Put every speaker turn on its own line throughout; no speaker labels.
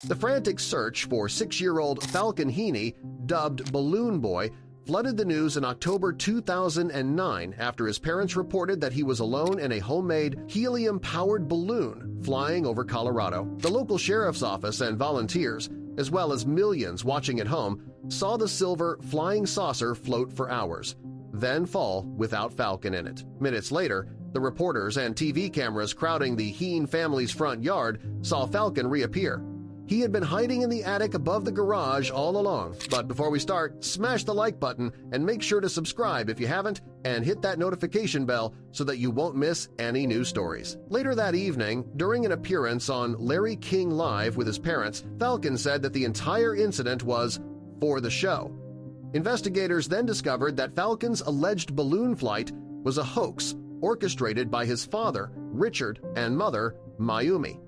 The frantic search for 6-year-old Falcon Heene, dubbed Balloon Boy, flooded the news in October 2009 after his parents reported that he was alone in a homemade helium-powered balloon flying over Colorado. The local sheriff's office and volunteers, as well as millions watching at home, saw the silver flying saucer float for hours, then fall without Falcon in it. Minutes later, the reporters and TV cameras crowding the Heene family's front yard saw Falcon reappear. He had been hiding in the attic above the garage all along. But before we start, smash the like button and make sure to subscribe if you haven't, and hit that notification bell so that you won't miss any new stories. Later that evening, during an appearance on Larry King Live with his parents, Falcon said that the entire incident was for the show. Investigators then discovered that Falcon's alleged balloon flight was a hoax orchestrated by his father, Richard, and mother, Mayumi.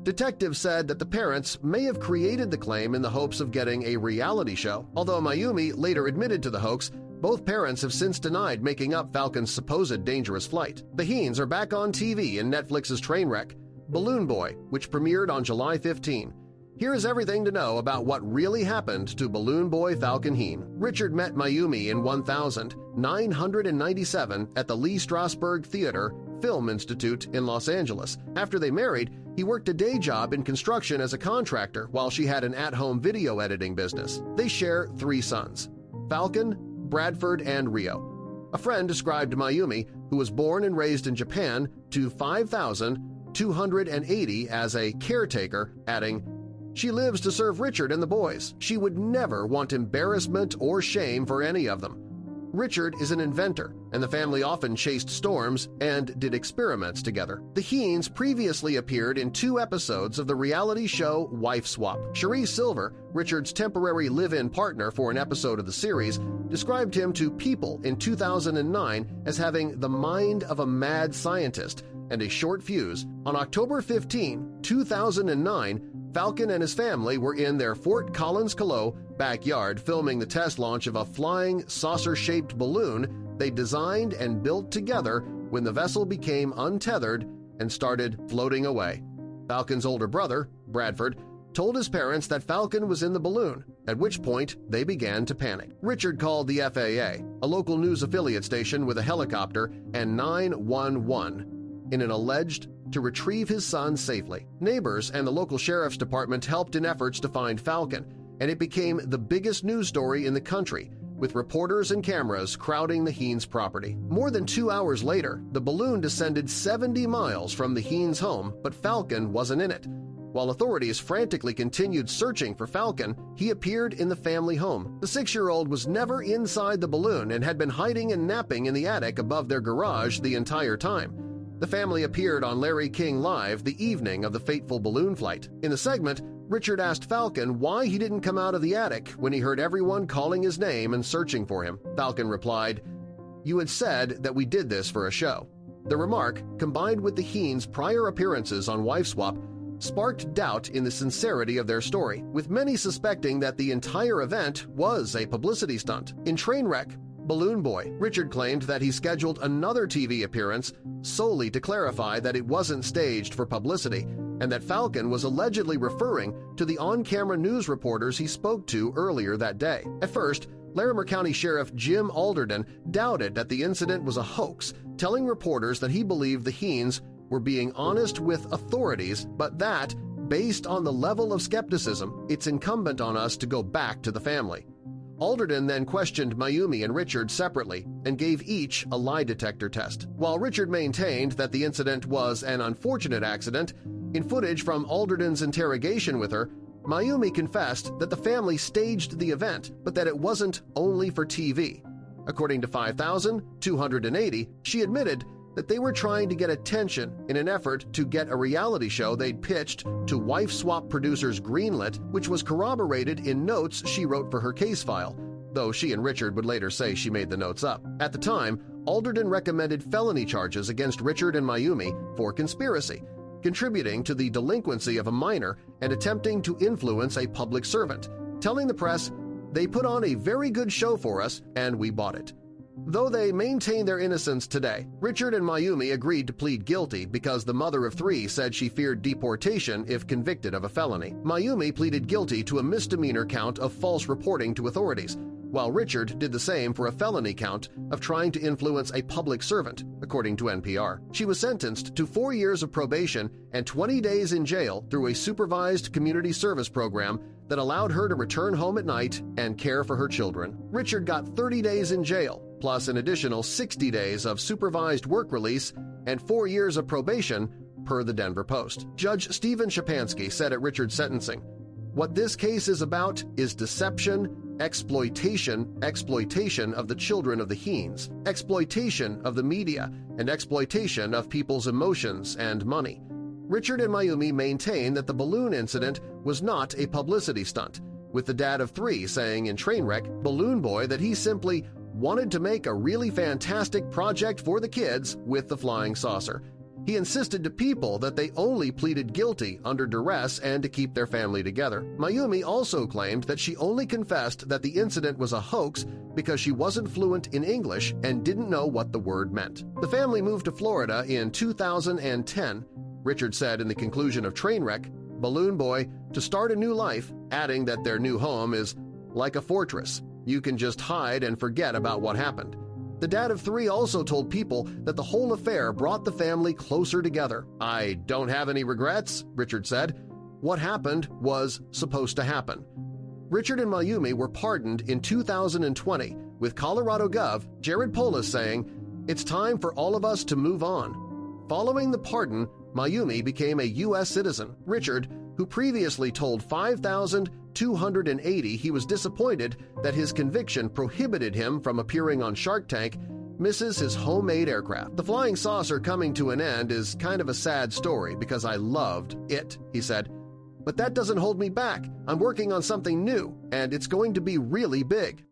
Detectives said that the parents may have created the claim in the hopes of getting a reality show. Although Mayumi later admitted to the hoax, both parents have since denied making up Falcon's supposed dangerous flight. The Heenes are back on TV in Netflix's Trainwreck, Balloon Boy, which premiered on July 15. Here is everything to know about what really happened to Balloon Boy Falcon Heene. Richard met Mayumi in 1997 at the Lee Strasberg Theater Film Institute in Los Angeles. After they married, he worked a day job in construction as a contractor while she had an at-home video editing business. They share 3 sons, Falcon, Bradford, and Rio. A friend described Mayumi, who was born and raised in Japan, to 5,280 as a caretaker, adding, "She lives to serve Richard and the boys. She would never want embarrassment or shame for any of them. Richard is an inventor, and the family often chased storms and did experiments together." The Heenes previously appeared in 2 episodes of the reality show Wife Swap. Cherie Silver, Richard's temporary live-in partner for an episode of the series, described him to People in 2009 as having the mind of a mad scientist and a short fuse. On October 15, 2009, Falcon and his family were in their Fort Collins, Colorado backyard filming the test launch of a flying saucer-shaped balloon they designed and built together when the vessel became untethered and started floating away. Falcon's older brother, Bradford, told his parents that Falcon was in the balloon, at which point they began to panic. Richard called the FAA, a local news affiliate station with a helicopter, and 911 in an alleged to retrieve his son safely. Neighbors and the local sheriff's department helped in efforts to find Falcon, and it became the biggest news story in the country, with reporters and cameras crowding the Heenes' property. More than 2 hours later, the balloon descended 70 miles from the Heenes' home, but Falcon wasn't in it. While authorities frantically continued searching for Falcon, he appeared in the family home. The 6-year-old was never inside the balloon and had been hiding and napping in the attic above their garage the entire time. The family appeared on Larry King Live the evening of the fateful balloon flight. In the segment, Richard asked Falcon why he didn't come out of the attic when he heard everyone calling his name and searching for him. Falcon replied, "You had said that we did this for a show." The remark, combined with the Heenes' prior appearances on Wife Swap, sparked doubt in the sincerity of their story, with many suspecting that the entire event was a publicity stunt. In Trainwreck, Balloon Boy, Richard claimed that he scheduled another TV appearance solely to clarify that it wasn't staged for publicity and that Falcon was allegedly referring to the on-camera news reporters he spoke to earlier that day. At first, Larimer County Sheriff Jim Alderton doubted that the incident was a hoax, telling reporters that he believed the Heenes were being honest with authorities, but that, based on the level of skepticism, it's incumbent on us to go back to the family. Alderton then questioned Mayumi and Richard separately and gave each a lie detector test. While Richard maintained that the incident was an unfortunate accident, in footage from Alderton's interrogation with her, Mayumi confessed that the family staged the event, but that it wasn't only for TV. According to 5,280, she admitted that they were trying to get attention in an effort to get a reality show they'd pitched to Wife Swap producers greenlit, which was corroborated in notes she wrote for her case file, though she and Richard would later say she made the notes up. At the time, Alderton recommended felony charges against Richard and Mayumi for conspiracy, contributing to the delinquency of a minor and attempting to influence a public servant, telling the press, "They put on a very good show for us and we bought it." Though they maintain their innocence today, Richard and Mayumi agreed to plead guilty because the mother of three said she feared deportation if convicted of a felony. Mayumi pleaded guilty to a misdemeanor count of false reporting to authorities, while Richard did the same for a felony count of trying to influence a public servant, according to NPR. She was sentenced to 4 years of probation and 20 days in jail through a supervised community service program that allowed her to return home at night and care for her children. Richard got 30 days in jail, plus an additional 60 days of supervised work release and 4 years of probation, per the Denver Post. Judge Stephen Shapansky said at Richard's sentencing, "What this case is about is deception, exploitation of the children of the Heenes, exploitation of the media, and exploitation of people's emotions and money." Richard and Mayumi maintain that the balloon incident was not a publicity stunt, with the dad of three saying in Trainwreck, Balloon Boy, that he simply wanted to make a really fantastic project for the kids with the flying saucer. He insisted to people that they only pleaded guilty under duress and to keep their family together. Mayumi also claimed that she only confessed that the incident was a hoax because she wasn't fluent in English and didn't know what the word meant. The family moved to Florida in 2010. Richard said in the conclusion of Trainwreck, Balloon Boy, to start a new life, adding that their new home is like a fortress. You can just hide and forget about what happened. The dad of three also told people that the whole affair brought the family closer together. "I don't have any regrets," Richard said. "What happened was supposed to happen." Richard and Mayumi were pardoned in 2020, with Colorado Gov. Jared Polis saying, "It's time for all of us to move on." Following the pardon, Mayumi became a U.S. citizen. Richard, who previously told 5,280 he was disappointed that his conviction prohibited him from appearing on Shark Tank, misses his homemade aircraft. "The flying saucer coming to an end is kind of a sad story because I loved it," he said. "But that doesn't hold me back. I'm working on something new, and it's going to be really big."